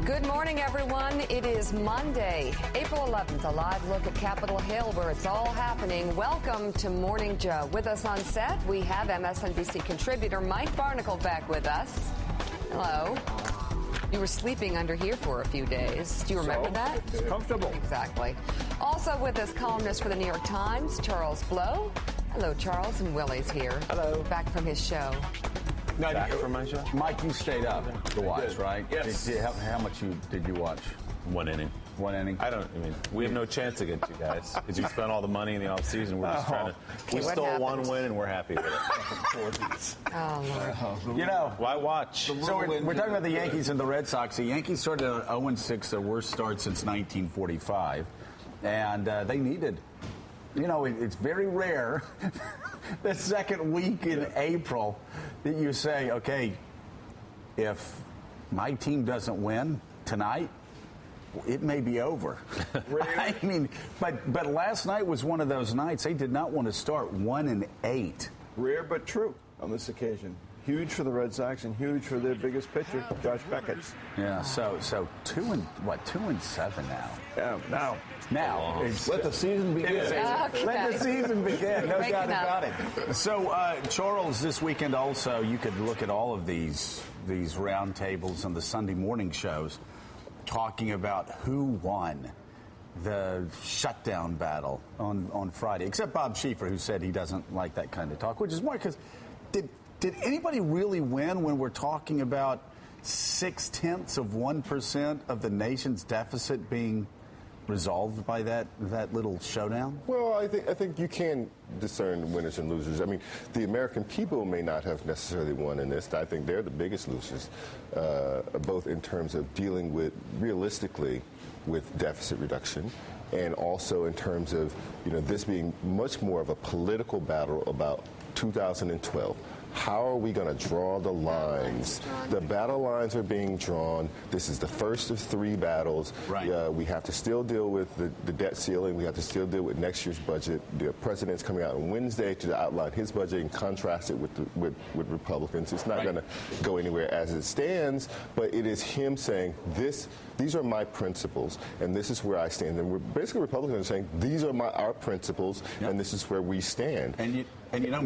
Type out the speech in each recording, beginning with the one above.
Good morning, everyone. It is Monday, April 11th, a live look at Capitol Hill where it's all happening. Welcome to Morning Joe. With us on set, we have MSNBC contributor Mike Barnicle back with us. Hello. You were sleeping under here for a few days. Do you remember that? It's comfortable. Exactly. Also with us, columnist for the New York Times, Charles Blow. Hello, Charles, and Willie's here. Hello. Back from his show. No, back from my show? Mike, you stayed up to watch, right? Yes. How much did you watch? One inning. One inning? We have no chance against you guys because you spent all the money in the offseason. We're just trying to. We stole one win and we're happy with it. Oh, Lord. You know, why watch? So we're talking about the Yankees and the Red Sox. The Yankees started at 0-6, their worst start since 1945. And they needed, it's very rare the second week in April that you say, okay, if my team doesn't win tonight, it may be over. Really? But last night was one of those nights they did not want to start 1-8. Rare but true on this occasion. Huge for the Red Sox and huge for their biggest pitcher, Josh Beckett. Yeah, so 2-7 now. Yeah, now let the season begin. Okay. Let the season begin. No doubt about it. So, Charles, this weekend also, you could look at all of these roundtables on the Sunday morning shows talking about who won the shutdown battle on Friday, except Bob Schieffer, who said he doesn't like that kind of talk, which is more because did anybody really win when we're talking about 0.6% of the nation's deficit being resolved by that little showdown? Well, I think you can discern winners and losers. I mean, the American people may not have necessarily won in this. I think they're the biggest losers, both in terms of dealing with realistically with deficit reduction, and also in terms of this being much more of a political battle about 2012. How are we going to draw the lines? The battle lines are being drawn. This is the first of 3 battles. Right. We have to still deal with the debt ceiling. We have to still deal with next year's budget. The president's coming out on Wednesday to outline his budget and contrast it with Republicans. It's not going to go anywhere as it stands, but it is him saying, these are my principles, and this is where I stand. And we're basically Republicans are saying, these are our principles, and this is where we stand. And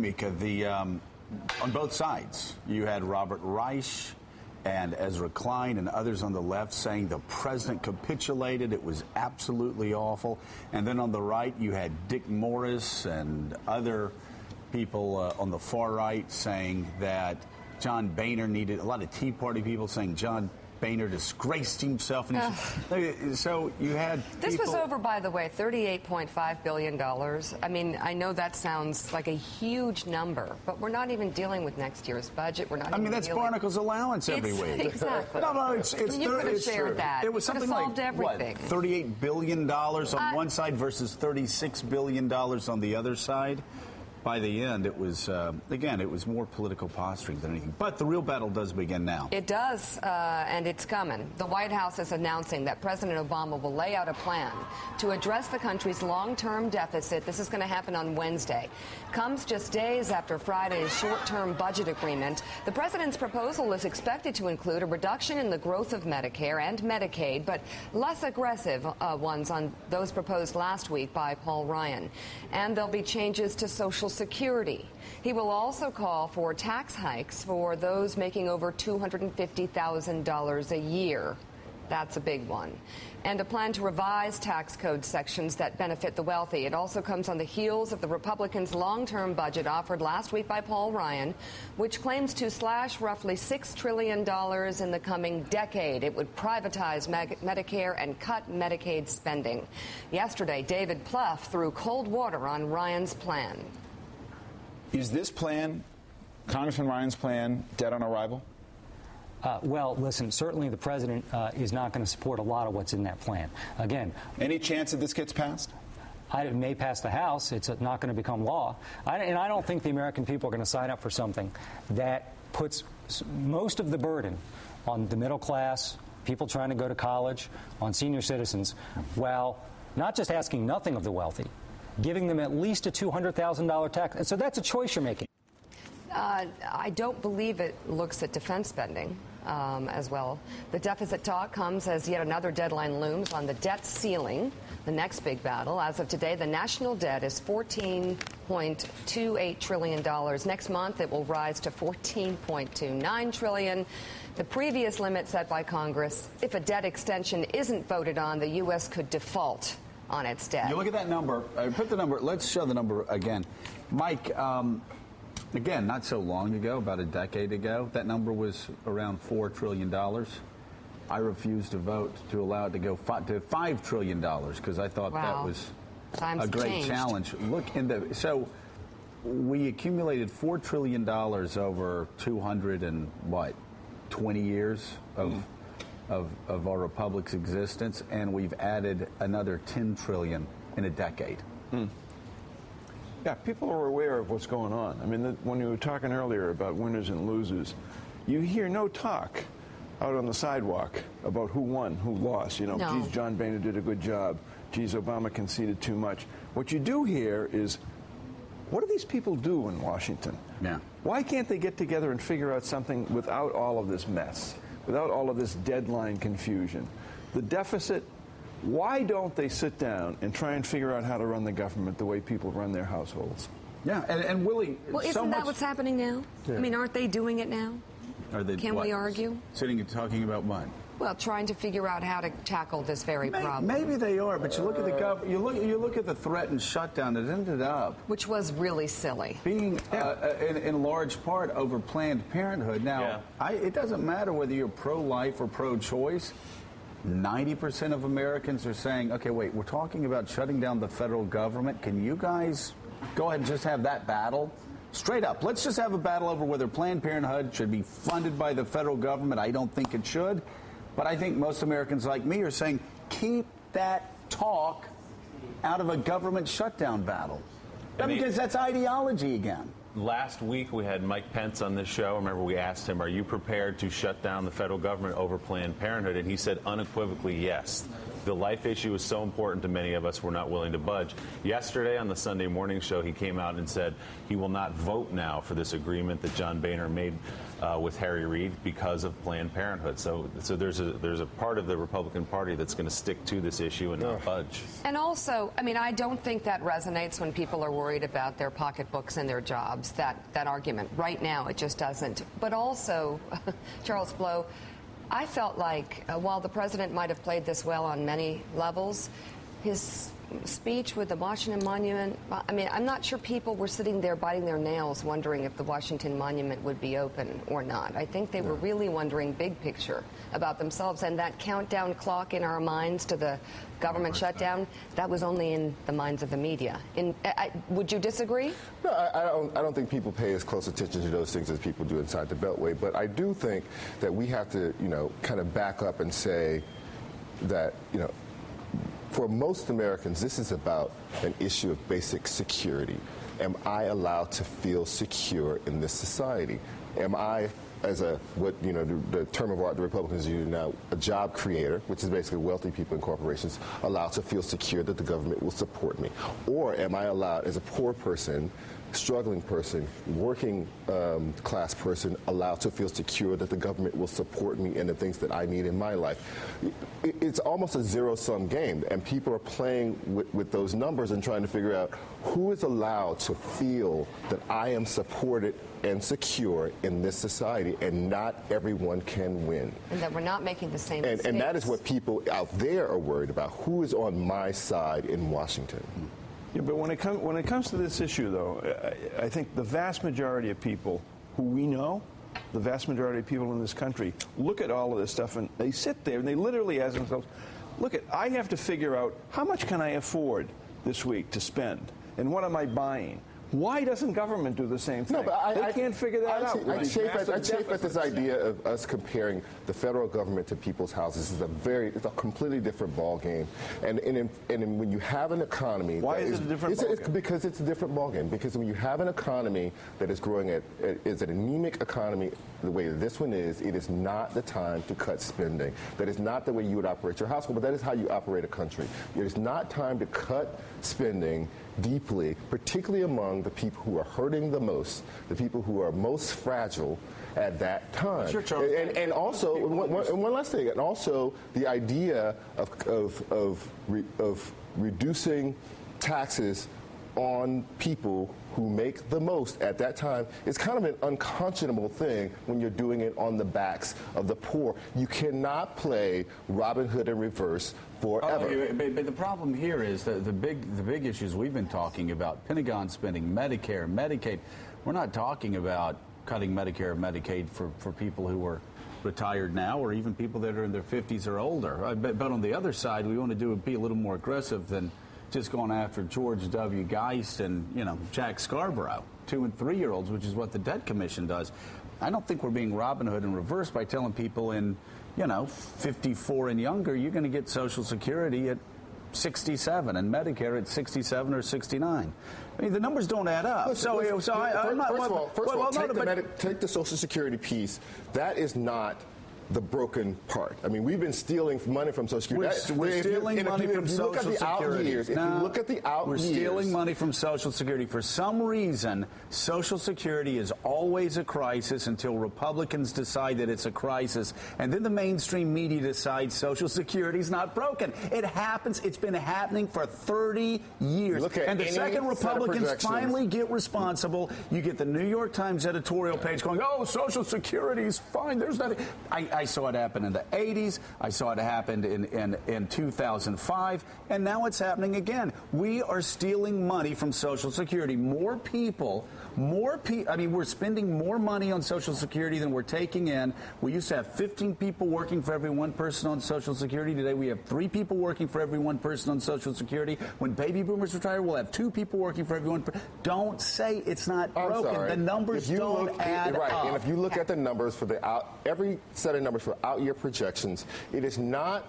Mika, on both sides, you had Robert Reich and Ezra Klein and others on the left saying the president capitulated. It was absolutely awful. And then on the right, you had Dick Morris and other people on the far right saying that John Boehner needed, a lot of Tea Party people saying John Boehner disgraced himself. And so you had This was over, by the way, $38.5 billion. I mean, I know that sounds like a huge number, but we're not even dealing with next year's budget. We're not. That's Barnicle's allowance every week. Exactly. No, it's you could have shared that. It was something like everything. What, $38 billion on one side versus $36 billion on the other side. By the end, it was, again, it was more political posturing than anything. But the real battle does begin now. It does, and it's coming. The White House is announcing that President Obama will lay out a plan to address the country's long-term deficit. This is going to happen on Wednesday. Comes just days after Friday's short-term budget agreement. The president's proposal is expected to include a reduction in the growth of Medicare and Medicaid, but less aggressive ones on those proposed last week by Paul Ryan. And there'll be changes to Social Security. He will also call for tax hikes for those making over $250,000 a year. That's a big one. And a plan to revise tax code sections that benefit the wealthy. It also comes on the heels of the Republicans' long-term budget offered last week by Paul Ryan, which claims to slash roughly $6 trillion in the coming decade. It would privatize Medicare and cut Medicaid spending. Yesterday, David Plouffe threw cold water on Ryan's plan. Is this plan, Congressman Ryan's plan, dead on arrival? Well, listen, certainly the president is not going to support a lot of what's in that plan. Again, any chance that this gets passed? It may pass the House. It's not going to become law. And I don't think the American people are going to sign up for something that puts most of the burden on the middle class, people trying to go to college, on senior citizens, while not just asking nothing of the wealthy, giving them at least a $200,000 tax. And so that's a choice you're making. I don't believe it looks at defense spending. as well. The deficit talk comes as yet another deadline looms on the debt ceiling, the next big battle. As of today, the national debt is $14.28 trillion. Next month, it will rise to $14.29 trillion. The previous limit set by Congress, if a debt extension isn't voted on, the U.S. could default on its debt. You look at that number. Put the number. Let's show the number again. Mike, again, not so long ago, about a decade ago, that number was around $4 trillion. I refused to vote to allow it to go to $5 trillion because I thought that was a great challenge. Look in the so we accumulated $4 trillion over 20 years of our republic's existence, and we've added another $10 trillion in a decade. Yeah, people are aware of what's going on. I mean, when you were talking earlier about winners and losers, you hear no talk out on the sidewalk about who won, who lost. You know, geez, John Boehner did a good job. Geez, Obama conceded too much. What you do hear is, what do these people do in Washington? Yeah. Why can't they get together and figure out something without all of this mess, without all of this deadline confusion? The deficit, why don't they sit down and try and figure out how to run the government the way people run their households? Yeah, and Willie, well, isn't that what's happening now? Yeah. I mean, aren't they doing it now? Can we argue? Sitting and talking about what? Well, trying to figure out how to tackle this very problem. Maybe they are, but you look at the you look at the threatened shutdown that ended up, which was really silly, being in large part over Planned Parenthood. Now, it doesn't matter whether you're pro-life or pro-choice. 90% of Americans are saying, okay, wait, we're talking about shutting down the federal government. Can you guys go ahead and just have that battle? Straight up, let's just have a battle over whether Planned Parenthood should be funded by the federal government. I don't think it should. But I think most Americans like me are saying, keep that talk out of a government shutdown battle. Because that's ideology again. Last week we had Mike Pence on this show. Remember, we asked him, are you prepared to shut down the federal government over Planned Parenthood? And he said unequivocally yes. The life issue is so important to many of us, we're not willing to budge. Yesterday on the Sunday morning show, he came out and said he will not vote now for this agreement that John Boehner made with Harry Reid because of Planned Parenthood. So there's a part of the Republican Party that's going to stick to this issue and not budge. And also, I mean, I don't think that resonates when people are worried about their pocketbooks and their jobs, that argument. Right now, it just doesn't. But also, Charles Blow, I felt like while the president might have played this well on many levels, his speech with the Washington Monument, I mean, I'm not sure people were sitting there biting their nails wondering if the Washington Monument would be open or not. I think they were really wondering big picture about themselves, and that countdown clock in our minds to the government shutdown, that was only in the minds of the media. Would you disagree? No, I don't think people pay as close attention to those things as people do inside the Beltway, but I do think that we have to, kind of back up and say that, for most Americans, this is about an issue of basic security. Am I allowed to feel secure in this society? Am I, as the term of art the Republicans use now, a job creator, which is basically wealthy people and corporations, allowed to feel secure that the government will support me? Or am I allowed, as a poor person, struggling person, working class person, allowed to feel secure that the government will support me in the things that I need in my life? It's almost a zero-sum game, and people are playing with those numbers and trying to figure out who is allowed to feel that I am supported and secure in this society, and not everyone can win. And that we're not making the same mistakes. And that is what people out there are worried about. Who is on my side in Washington? Yeah, but when it comes to this issue, though, I think the vast majority of people who we know, the vast majority of people in this country, look at all of this stuff and they sit there and they literally ask themselves, look, I have to figure out how much can I afford this week to spend, and what am I buying? Why doesn't government do the same thing? No, but they can't figure that out. I chafe at this idea of us comparing the federal government to people's houses. It's a completely different ballgame. And when you have an economy... Why is it a different ballgame? Because it's a different ballgame. Because when you have an economy that is growing is an anemic economy the way this one is, it is not the time to cut spending. That is not the way you would operate your household, but that is how you operate a country. It is not time to cut spending deeply, particularly among the people who are hurting the most, the people who are most fragile at that time. Sure, Charles. And also, one last thing, and also the idea of reducing taxes on people who make the most at that time is kind of an unconscionable thing when you're doing it on the backs of the poor. You cannot play Robin Hood in reverse forever. But the problem here is that the big issues we've been talking about, Pentagon spending, Medicare, Medicaid. We're not talking about cutting Medicare and Medicaid for people who are retired now or even people that are in their 50s or older. But on the other side, we want to be a little more aggressive than just going after George W. Geist and, Jack Scarborough, 2- and 3-year-olds, which is what the Debt Commission does. I don't think we're being Robin Hood in reverse by telling people in, 54 and younger, you're going to get Social Security at 67 and Medicare at 67 or 69. I mean, the numbers don't add up. First of all, take the Social Security piece. That is not the broken part. I mean, we've been stealing money from Social Security. We're stealing money from Social Security. If you look at the out years, we're stealing money from Social Security. For some reason, Social Security is always a crisis until Republicans decide that it's a crisis, and then the mainstream media decides Social Security is not broken. It happens. It's been happening for 30 years. And the second Republicans finally get responsible, you get the New York Times editorial page going, "Oh, Social Security is fine. There's nothing." I saw it happen in the 80s. I saw it happen in 2005. And now it's happening again. We are stealing money from Social Security. More people, we're spending more money on Social Security than we're taking in. We used to have 15 people working for every one person on Social Security. Today we have 3 people working for every one person on Social Security. When baby boomers retire, we'll have 2 people working for every one person. Don't say it's not broken. The numbers don't add up. And if you look at the numbers for every set of numbers for out-year projections, it is not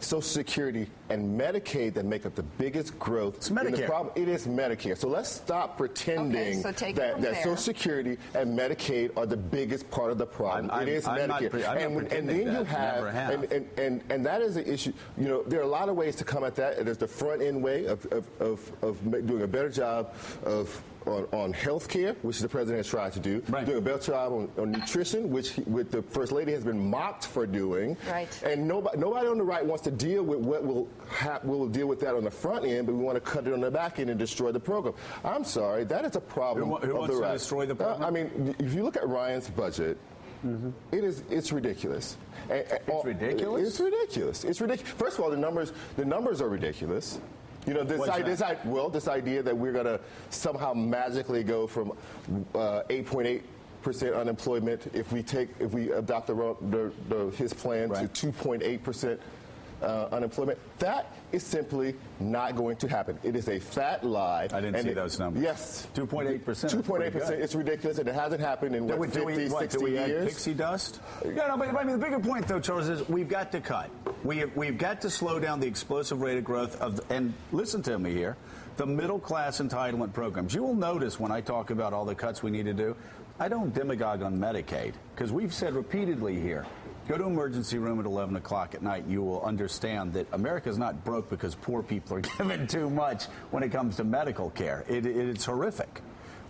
Social Security and Medicaid that make up the biggest growth. It's Medicare. It is Medicare. So let's stop pretending that Social Security and Medicaid are the biggest part of the problem. It is Medicare. And then you have, and that is the issue. There are a lot of ways to come at that. There's the front end way of doing a better job on health care, which the president has tried to do, doing a better job on nutrition, which the First Lady has been mocked for doing. Right. And nobody on the right wants to deal with what we'll deal with that on the front end, but we want to cut it on the back end and destroy the program. I'm sorry, that is a problem. Who wants to destroy the program? I mean, if you look at Ryan's budget, it's ridiculous. It's ridiculous? It's ridiculous. It's ridiculous. First of all, the numbers are ridiculous. This idea that we're going to somehow magically go from 8.8% unemployment if we adopt his plan to 2.8% unemployment. That is simply not going to happen. It is a fat lie. I didn't see those numbers. Yes. 2.8%. 2.8%. It's ridiculous, and it hasn't happened in 50, 60 years. Pixie dust? Yeah, but I mean, the bigger point, though, Charles, is we've got to cut. We've got to slow down the explosive rate of growth and listen to me here, the middle-class entitlement programs. You will notice when I talk about all the cuts we need to do, I don't demagogue on Medicaid, because we've said repeatedly here, go to emergency room at 11 o'clock at night, you will understand that America's not broke because poor people are given too much when it comes to medical care. It's horrific.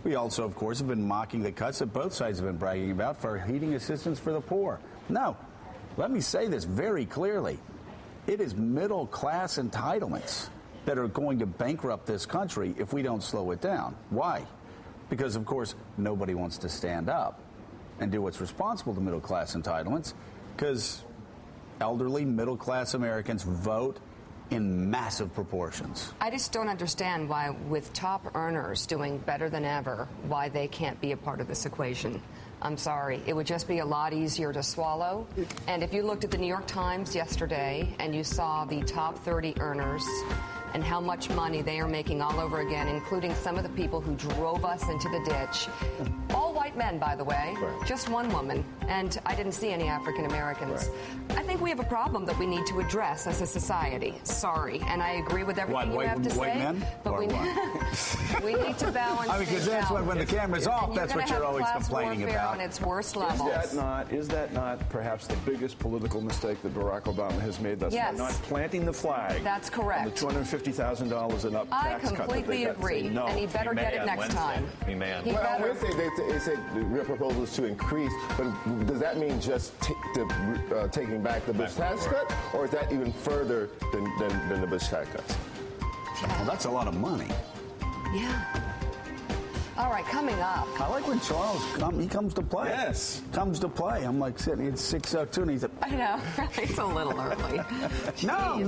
We also, of course, have been mocking the cuts that both sides have been bragging about for heating assistance for the poor. No, let me say this very clearly. It is middle-class entitlements that are going to bankrupt this country if we don't slow it down. Why? Because, of course, nobody wants to stand up and do what's responsible to middle-class entitlements, because elderly, middle-class Americans vote in massive proportions. I just don't understand why, with top earners doing better than ever, why they can't be a part of this equation. I'm sorry. It would just be a lot easier to swallow. And if you looked at the New York Times yesterday and you saw the top 30 earners and how much money they are making all over again, including some of the people who drove us into the ditch, all white men, by the way, just one woman, and I didn't see any African Americans. Right. I think we have a problem that we need to address as a society. Sorry, and I agree with everything you have to white say. Men? But Or we need to balance. I mean, because that's when the camera's off, that's what you're always complaining about. On its worst levels. Is that not perhaps the biggest political mistake that Barack Obama has made thus far? Not planting the flag. That's correct. On the $250,000 and up tax cut. I completely agree. No. And he better get it next time. He may on Well, on Wednesday, they said the proposal is to increase, but does that mean just taking back the Bush tax cut, or is that even further than the Bush tax cuts? Well, that's a lot of money. Yeah. All right, coming up. I like when Charles comes to play. Yes. Comes to play. I'm like sitting at 6:02 and he's like, I know, it's a little early. No.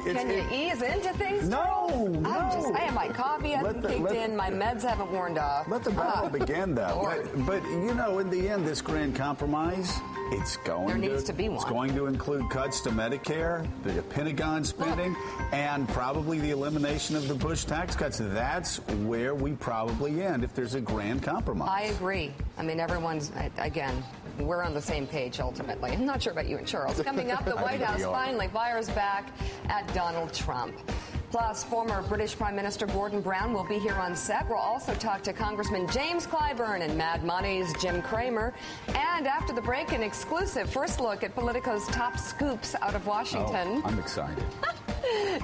Can you ease into things? No. I have my coffee hasn't kicked in, my meds haven't worn off. Let the battle begin, though. But you know, in the end, this grand compromise, there needs to be one. It's going to include cuts to Medicare, the Pentagon spending, and probably the elimination of the Bush tax cuts. That's where we probably end if there's a grand compromise. I agree. I mean, everyone's, again, we're on the same page ultimately. I'm not sure about you and Charles. Coming up, the White House finally fires back at Donald Trump. Plus, former British Prime Minister Gordon Brown will be here on set. We'll also talk to Congressman James Clyburn and Mad Money's Jim Cramer. And after the break, an exclusive first look at Politico's top scoops out of Washington. Oh, I'm excited.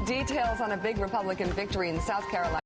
Details on a big Republican victory in South Carolina.